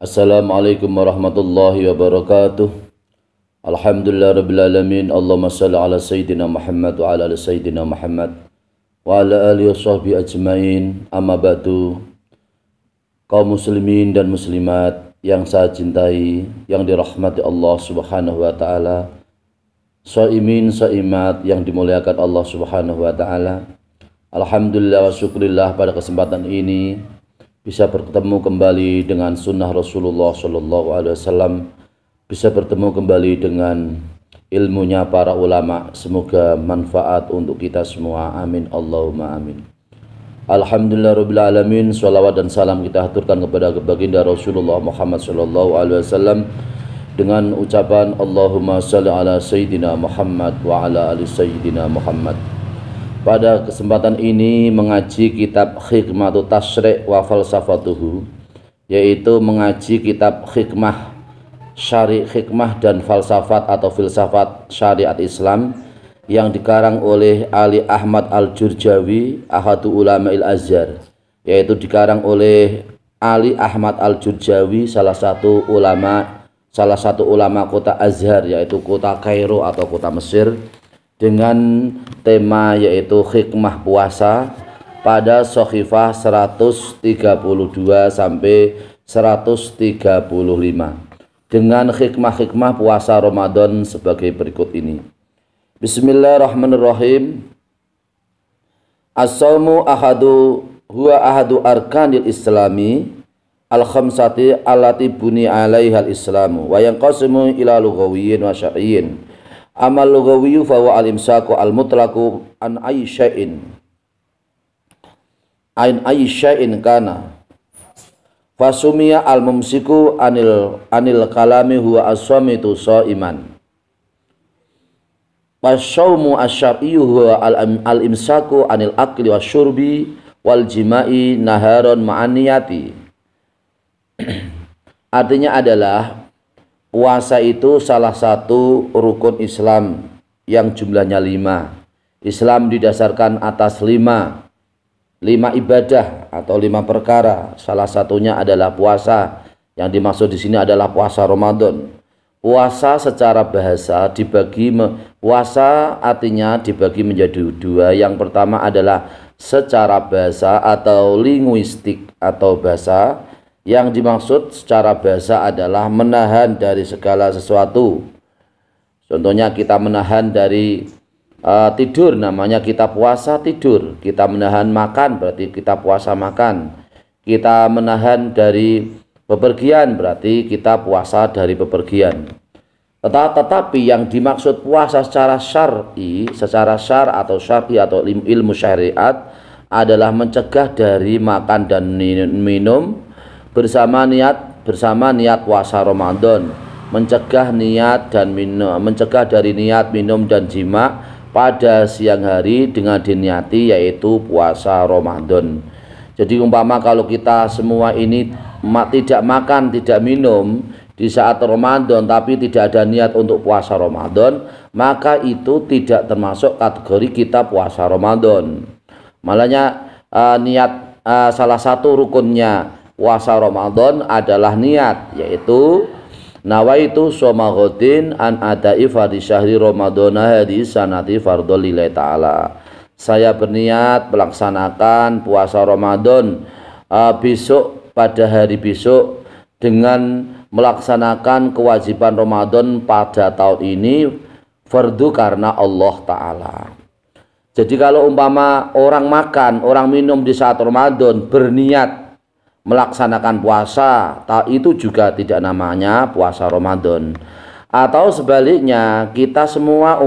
Assalamualaikum warahmatullahi wabarakatuh. Alhamdulillah rabbil alamin. Allahumma shalli ala sayyidina Muhammad wa ala ali sayyidina Muhammad wa ala alihi washabbihi ajmain. Amma ba'du. Kaum muslimin dan muslimat yang saya cintai, yang dirahmati Allah Subhanahu wa taala. Shaimin shaimat yang dimuliakan Allah Subhanahu wa taala. Alhamdulillah wa syukurillah, pada kesempatan ini bisa bertemu kembali dengan sunnah Rasulullah Sallallahu Alaihi Wasallam, bisa bertemu kembali dengan ilmunya para ulama. Semoga manfaat untuk kita semua. Amin Allahumma amin. Alhamdulillah rabbil alamin. Shalawat dan salam kita haturkan kepada baginda Rasulullah Muhammad Sallallahu Alaihi Wasallam dengan ucapan Allahumma shalli ala sayyidina Muhammad wa ala ali sayyidina Muhammad. Pada kesempatan ini mengaji kitab Hikmatut Tasyri' wa Falsafatuhu, yaitu mengaji kitab hikmah dan falsafat atau filsafat syariat Islam yang dikarang oleh Ali Ahmad Al-Jurjawi, ahadu ulama'il Azhar, yaitu dikarang oleh Ali Ahmad Al-Jurjawi, salah satu ulama kota Azhar, yaitu kota Kairo atau kota Mesir, dengan tema yaitu hikmah puasa pada Shahifah 132 sampai 135 dengan hikmah-hikmah puasa Ramadan sebagai berikut ini. Bismillahirrahmanirrahim. As-shaumu huwa ahadu arkanil islami al-khamsati allati buni 'alaiha al-islamu wa yanqasimu ila lughawiyyin wa syar'iyyin. Amal lughawiyyu fa huwa al-imsaku al-mutlaqu an ayyi syai'in kana fasumiya al-mumsiku anil kalami huwa as-samitu shaiman. Wasyaumu asy-syar'iyyu huwa al-imsaku anil akli wasyurbi wal jima'i naharon ma'aniyati. Artinya adalah puasa itu salah satu rukun Islam yang jumlahnya 5. Islam didasarkan atas 5 ibadah atau 5 perkara. Salah satunya adalah puasa. Yang dimaksud di sini adalah puasa Ramadan. Puasa secara bahasa puasa artinya dibagi menjadi 2. Yang pertama adalah secara bahasa atau linguistik atau bahasa. Yang dimaksud secara bahasa adalah menahan dari segala sesuatu. Contohnya kita menahan dari tidur, namanya kita puasa tidur. Kita menahan makan, berarti kita puasa makan. Kita menahan dari bepergian, berarti kita puasa dari bepergian. Tetapi yang dimaksud puasa secara syar'i, atau ilmu syariat adalah mencegah dari makan dan minum bersama niat puasa Ramadan, mencegah dari niat minum dan jima pada siang hari dengan diniati, yaitu puasa Ramadan. Jadi umpama kalau kita semua ini tidak makan tidak minum di saat Ramadan tapi tidak ada niat untuk puasa Ramadan, maka itu tidak termasuk kategori kita puasa Ramadan. Malahnya salah satu rukunnya puasa Ramadan adalah niat, yaitu nawaitu shoma ghadin an adai fardhi syahri ramadhana hadhihi sanati fardhol lillahi ta'ala. Saya berniat melaksanakan puasa Ramadan besok, pada hari besok, dengan melaksanakan kewajiban Ramadan pada tahun ini fardu karena Allah Ta'ala. Jadi kalau umpama orang minum di saat Ramadan berniat melaksanakan puasa, itu juga tidak namanya puasa Ramadan. Atau sebaliknya, kita semua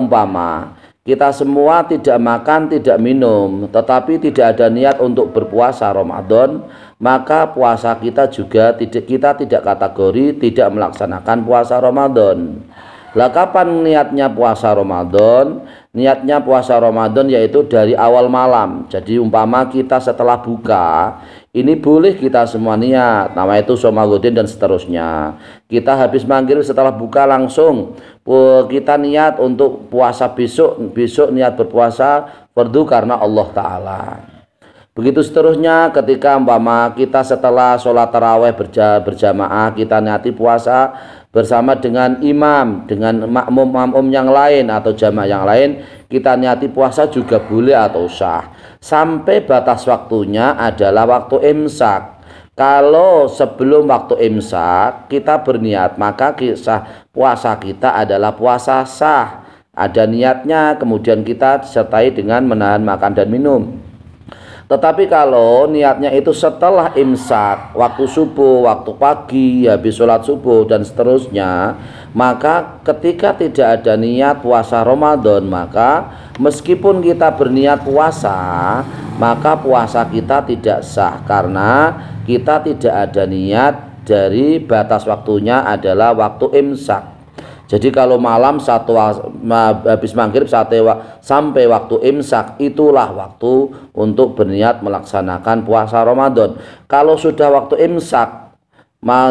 tidak makan tidak minum tetapi tidak ada niat untuk berpuasa Ramadan, maka puasa kita juga kita tidak kategori tidak melaksanakan puasa Ramadan. Lah kapan niatnya puasa Ramadan? Niatnya puasa Ramadan yaitu dari awal malam. Jadi umpama kita setelah buka, ini boleh kita semua niat, nama itu Somagodin dan seterusnya. Kita habis maghrib setelah buka langsung kita niat untuk puasa besok niat berpuasa fardu karena Allah Ta'ala. Begitu seterusnya ketika umpama kita setelah sholat taraweh berjamaah kita niati puasa bersama dengan imam, dengan makmum yang lain atau jamaah yang lain, kita niati puasa juga boleh atau sah. Sampai batas waktunya adalah waktu imsak. Kalau sebelum waktu imsak kita berniat, maka kisah puasa kita adalah puasa sah. Ada niatnya, kemudian kita disertai dengan menahan makan dan minum. Tetapi kalau niatnya itu setelah imsak, waktu subuh, waktu pagi, habis sholat subuh dan seterusnya, maka ketika tidak ada niat puasa Ramadan, maka meskipun kita berniat puasa, maka puasa kita tidak sah karena kita tidak ada niat dari batas waktunya adalah waktu imsak. Jadi kalau malam habis maghrib sampai waktu imsak itulah waktu untuk berniat melaksanakan puasa Ramadan. Kalau sudah waktu imsak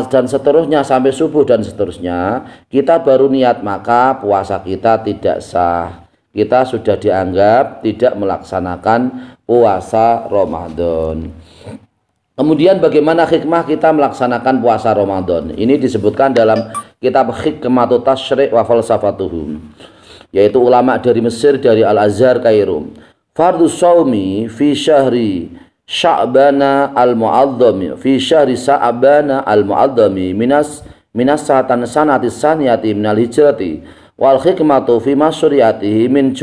dan seterusnya sampai subuh dan seterusnya kita baru niat, maka puasa kita tidak sah. Kita sudah dianggap tidak melaksanakan puasa Ramadan. Kemudian bagaimana hikmah kita melaksanakan puasa Ramadan? Ini disebutkan dalam kitab Hikmatut Tasyri' wa Falsafatuhum, yaitu ulama dari Mesir, dari Al-Azhar Kairo. Fardhu shaumi fi syahri Sya'bana al-mu'adzami fi syahri Sya'bana al-mu'adzami minas sa'atan sanati saniyati minal hijrati wal hikmatu fi masyri'atihi min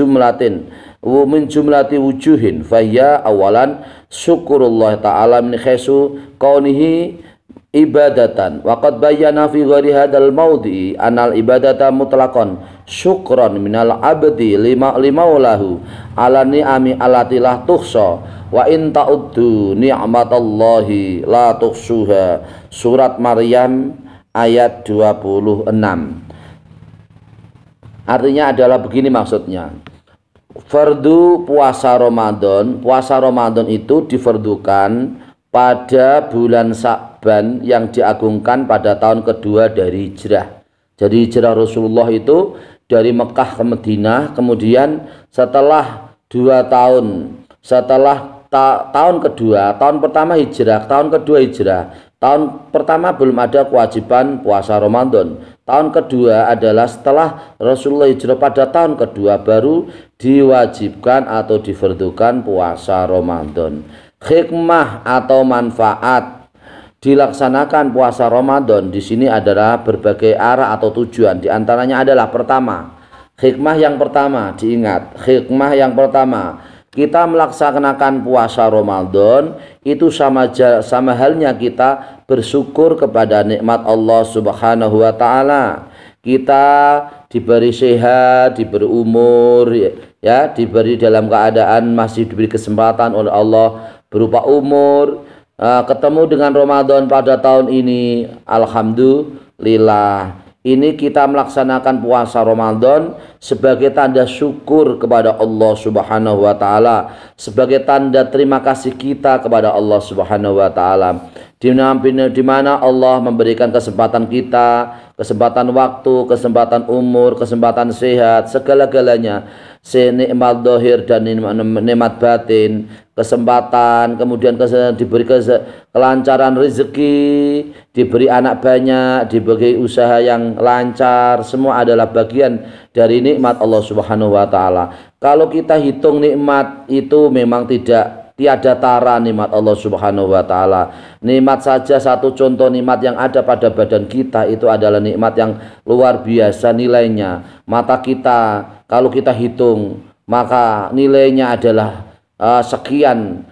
jumlati wujuhin fahya awalan syukurullah ta'ala min khaisu kaunihi ibadatan wa qad bayyana fi ghairi hadzal maudhi anal ibadata mutlaqan syukran minal abdi limaulahu ala ni'ami allati la tuhsa wa in ta'uddu ni'matallahi la tuhsuha. Surat Maryam ayat 26. Artinya adalah begini maksudnya. Fardu puasa Ramadan itu difardukan pada bulan Sya'ban yang diagungkan pada tahun kedua dari hijrah. Jadi hijrah Rasulullah itu dari Mekah ke Madinah, kemudian setelah 2 tahun, setelah tahun kedua, tahun pertama hijrah, tahun kedua hijrah. Tahun pertama belum ada kewajiban puasa Ramadan. Tahun kedua adalah setelah Rasulullah hijrah pada tahun kedua baru diwajibkan atau difardukan puasa Ramadan. Hikmah atau manfaat dilaksanakan puasa Ramadan di sini adalah berbagai arah atau tujuan. Di antaranya adalah pertama, hikmah yang pertama diingat, hikmah yang pertama kita melaksanakan puasa Ramadan itu sama halnya kita bersyukur kepada nikmat Allah Subhanahu wa taala. Kita diberi sehat, diberi umur, ya, diberi dalam keadaan masih diberi kesempatan oleh Allah berupa umur, ketemu dengan Ramadan pada tahun ini, alhamdulillah. Ini kita melaksanakan puasa Ramadan sebagai tanda syukur kepada Allah Subhanahu wa taala, sebagai tanda terima kasih kita kepada Allah Subhanahu wa taala. Di mana Allah memberikan kesempatan kita, kesempatan waktu, kesempatan umur, kesempatan sehat, segala-galanya, nikmat zahir dan nikmat batin, kesempatan, kemudian diberi kelancaran rezeki, diberi anak banyak, diberi usaha yang lancar, semua adalah bagian dari nikmat Allah Subhanahu wa taala. Kalau kita hitung nikmat itu memang tiada tara nikmat Allah Subhanahu wa taala. Nikmat saja, satu contoh nikmat yang ada pada badan kita itu adalah nikmat yang luar biasa nilainya. Mata kita kalau kita hitung maka nilainya adalah sekian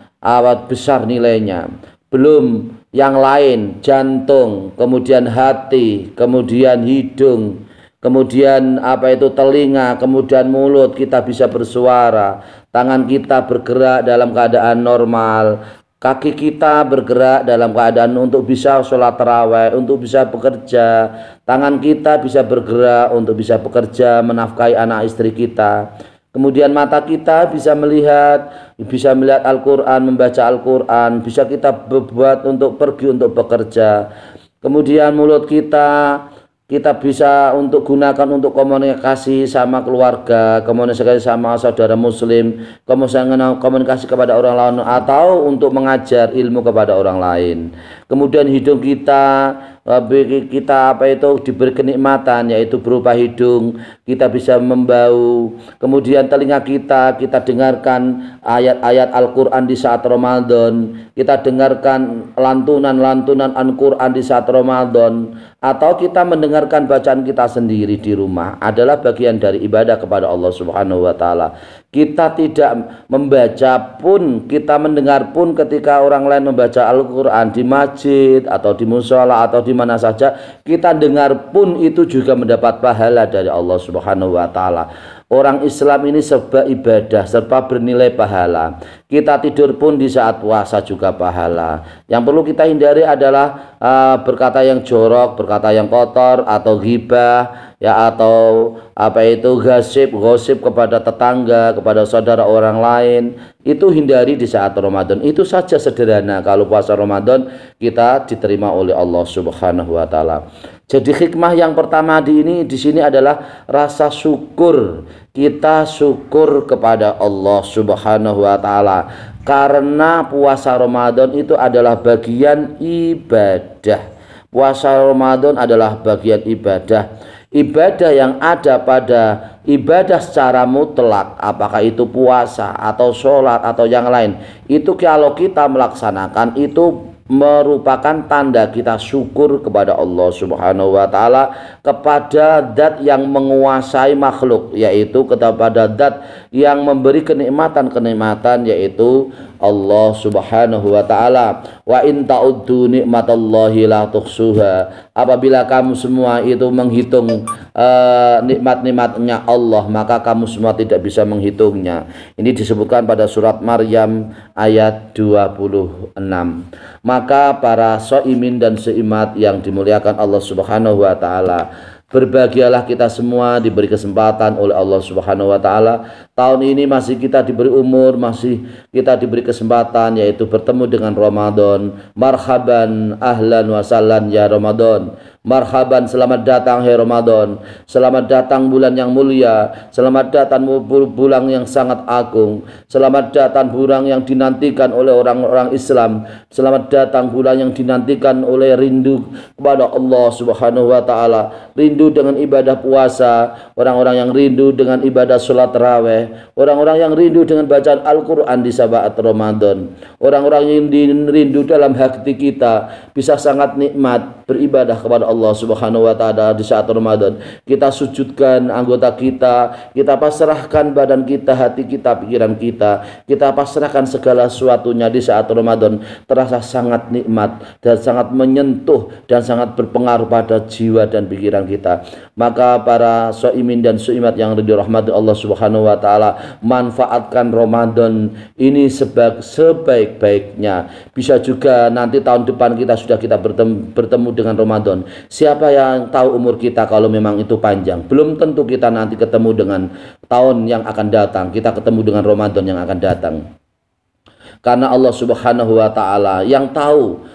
besar nilainya. Belum yang lain, jantung, kemudian hati, kemudian hidung, kemudian telinga, kemudian mulut, kita bisa bersuara, tangan kita bergerak dalam keadaan normal, kaki kita bergerak dalam keadaan untuk bisa sholat tarawih, untuk bisa bekerja, tangan kita bisa bergerak untuk bisa bekerja, menafkahi anak istri kita. Kemudian mata kita bisa melihat Al-Quran, membaca Al-Quran, bisa kita berbuat untuk pergi untuk bekerja. Kemudian mulut kita kita bisa untuk gunakan untuk komunikasi sama keluarga, komunikasi sama saudara muslim, komunikasi kepada orang lain, atau untuk mengajar ilmu kepada orang lain. Kemudian hidung kita diberi kenikmatan, yaitu berupa hidung, kita bisa membau. Kemudian telinga kita dengarkan ayat-ayat Al-Quran di saat Ramadan, kita dengarkan lantunan-lantunan Al-Quran di saat Ramadan, atau kita mendengarkan bacaan kita sendiri di rumah, adalah bagian dari ibadah kepada Allah Subhanahu wa Ta'ala. Kita tidak membaca pun, kita mendengar pun ketika orang lain membaca Al-Quran di masjid atau di musola atau di mana saja, kita dengar pun itu juga mendapat pahala dari Allah Subhanahu wa Ta'ala. Orang Islam ini serba ibadah, serba bernilai pahala. Kita tidur pun di saat puasa juga pahala. Yang perlu kita hindari adalah berkata yang jorok, berkata yang kotor, atau ghibah, ya, atau gosip kepada tetangga, kepada saudara orang lain. Itu hindari di saat Ramadan. Itu saja sederhana kalau puasa Ramadan kita diterima oleh Allah Subhanahu wa Ta'ala. Jadi hikmah yang pertama di sini adalah rasa syukur. Kita syukur kepada Allah Subhanahu wa Ta'ala karena puasa Ramadan itu adalah bagian ibadah. Puasa Ramadan adalah bagian ibadah. Ibadah yang ada pada ibadah secara mutlak, apakah itu puasa atau sholat atau yang lain, itu kalau kita melaksanakan itu merupakan tanda kita syukur kepada Allah Subhanahu wa Ta'ala, kepada zat yang menguasai makhluk, yaitu kepada zat yang memberi kenikmatan-kenikmatan, yaitu Allah Subhanahu wa Ta'ala. Wa in ta'uddu nikmatallahi la tuhsuha. Apabila kamu semua itu menghitung nikmat-nikmatnya Allah, maka kamu semua tidak bisa menghitungnya. Ini disebutkan pada surat Maryam ayat 26. Maka para shaimin dan seimat yang dimuliakan Allah Subhanahu wa Ta'ala, berbahagialah kita semua diberi kesempatan oleh Allah Subhanahu wa Ta'ala. Tahun ini masih kita diberi umur, masih kita diberi kesempatan, yaitu bertemu dengan Ramadan. Marhaban ahlan wa sahlan ya Ramadan. Marhaban, selamat datang hai Ramadan. Selamat datang bulan yang mulia. Selamat datang bulan yang sangat agung. Selamat datang bulan yang dinantikan oleh orang-orang Islam. Selamat datang bulan yang dinantikan oleh rindu kepada Allah Subhanahu wa Ta'ala. Rindu dengan ibadah puasa, orang-orang yang rindu dengan ibadah sholat tarawih, orang-orang yang rindu dengan bacaan Al-Quran di saat Ramadan, orang-orang yang rindu dalam hati kita bisa sangat nikmat beribadah kepada Allah Subhanahu wa Ta'ala di saat Ramadan. Kita sujudkan anggota kita, kita pasrahkan badan kita, hati kita, pikiran kita pasrahkan segala sesuatunya di saat Ramadan. Terasa sangat nikmat dan sangat menyentuh dan sangat berpengaruh pada jiwa dan pikiran kita. Maka para shaimin dan shaimat yang dirahmati Allah Subhanahu wa Ta'ala, manfaatkan Ramadan ini sebaik-baiknya. Bisa juga nanti tahun depan kita bertemu dengan Ramadan. Siapa yang tahu umur kita kalau memang itu panjang? Belum tentu kita nanti ketemu dengan tahun yang akan datang, kita ketemu dengan Ramadan yang akan datang. Karena Allah Subhanahu wa Ta'ala yang tahu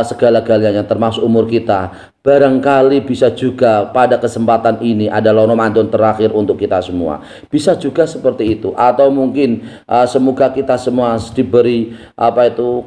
segala-galanya termasuk umur kita. Barangkali bisa juga pada kesempatan ini adalah Ramadan terakhir untuk kita semua. Bisa juga seperti itu. Atau mungkin semoga kita semua diberi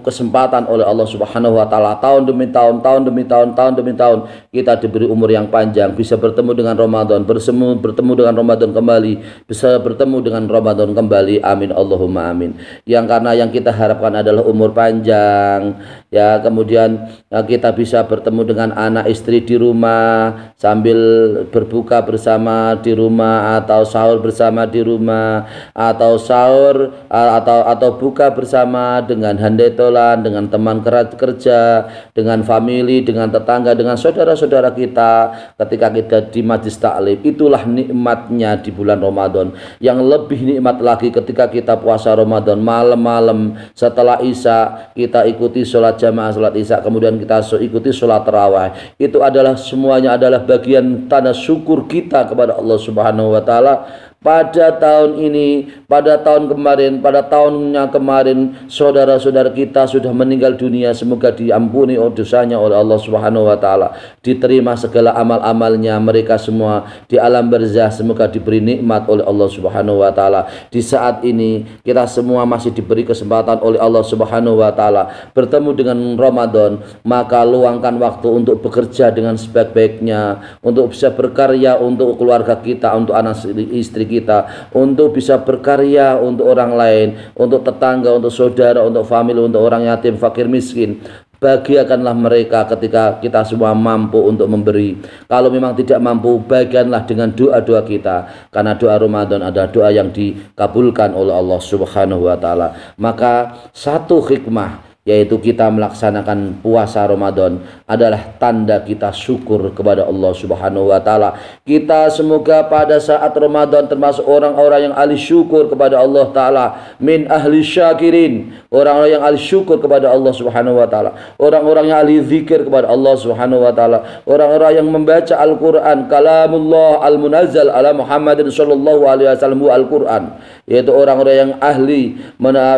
kesempatan oleh Allah Subhanahu wa Ta'ala, tahun demi tahun, tahun demi tahun, tahun demi tahun, kita diberi umur yang panjang, bisa bertemu dengan Ramadan, bertemu dengan Ramadan kembali, bisa bertemu dengan Ramadan kembali. Amin Allahumma amin. Karena yang kita harapkan adalah umur panjang, ya. Kemudian kita bisa bertemu dengan anak istri di rumah sambil berbuka bersama di rumah, atau sahur bersama di rumah, atau sahur atau buka bersama dengan handetolan, dengan teman kerja, dengan family, dengan tetangga, dengan saudara-saudara kita ketika kita di majlis taklim. Itulah nikmatnya di bulan Ramadan. Yang lebih nikmat lagi ketika kita puasa Ramadan, malam-malam setelah Isya kita ikuti sholat jamaah sholat Isya, kemudian kita ikuti sholat tarawih. Itu adalah semuanya adalah bagian tanda syukur kita kepada Allah Subhanahu wa Ta'ala. pada tahun ini, pada tahun kemarin, pada tahunnya kemarin saudara-saudara kita sudah meninggal dunia, semoga diampuni dosanya oleh Allah Subhanahu wa taala, diterima segala amal-amalnya mereka semua di alam barzah, semoga diberi nikmat oleh Allah Subhanahu wa taala. Di saat ini kita semua masih diberi kesempatan oleh Allah Subhanahu wa taala bertemu dengan Ramadan, maka luangkan waktu untuk bekerja dengan sebaik-baiknya, untuk bisa berkarya untuk keluarga kita, untuk anak istri kita, untuk bisa berkarya untuk orang lain, untuk tetangga, untuk saudara, untuk famili, untuk orang yatim, fakir, miskin. Bahagiakanlah mereka ketika kita semua mampu untuk memberi. Kalau memang tidak mampu, bagianlah dengan doa-doa kita, karena doa Ramadan adalah doa yang dikabulkan oleh Allah Subhanahu wa taala. Maka satu hikmah, yaitu kita melaksanakan puasa Ramadan, adalah tanda kita syukur kepada Allah Subhanahu wa taala. Kita semoga pada saat Ramadan termasuk orang-orang yang ahli syukur kepada Allah taala, min ahli syakirin, orang-orang yang ahli syukur kepada Allah Subhanahu wa taala, orang-orang yang ahli zikir kepada Allah Subhanahu wa taala, orang-orang yang membaca Al-Qur'an, kalamullah al-munazzal ala Muhammadin sallallahu alaihi wasallam Al-Qur'an, yaitu orang-orang yang ahli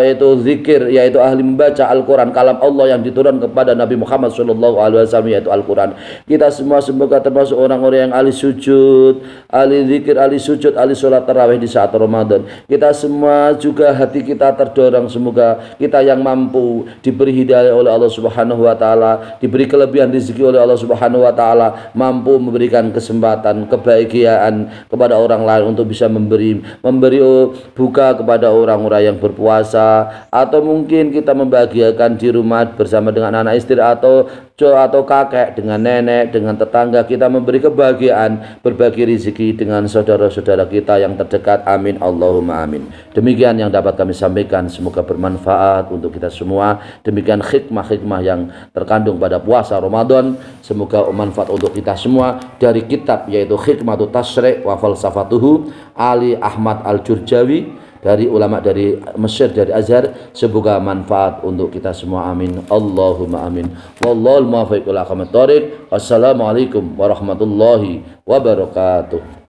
yaitu zikir, yaitu ahli membaca Al-Qur'an, kalam Allah yang diturunkan kepada Nabi Muhammad sallallahu alaihi wasallam, yaitu Al-Qur'an. Kita semua semoga termasuk orang-orang yang ahli sujud, ahli zikir, ahli sujud, ahli sholat tarawih di saat Ramadan. Kita semua juga hati kita terdorong, semoga kita yang mampu diberi hidayah oleh Allah Subhanahu wa taala, diberi kelebihan rezeki oleh Allah Subhanahu wa taala, mampu memberikan kesempatan kebahagiaan kepada orang lain untuk bisa memberi buka kepada orang-orang yang berpuasa, atau mungkin kita membahagiakan di rumah bersama dengan anak istri atau kakek, dengan nenek, dengan tetangga, kita memberi kebahagiaan, berbagi rezeki dengan saudara-saudara kita yang terdekat. Amin Allahumma amin. Demikian yang dapat kami sampaikan, semoga bermanfaat untuk kita semua. Demikian hikmah-hikmah yang terkandung pada puasa Ramadan, semoga bermanfaat untuk kita semua, dari kitab yaitu Hikmatut Tasyri' wa Falsafatuhu Ali Ahmad Al-Jurjawi, dari ulama dari Mesir, dari Azhar. Semoga manfaat untuk kita semua. Amin Allahumma amin. Wallahul muwaffiq ila aqwamit thoriq. Wassalamualaikum warahmatullahi wabarakatuh.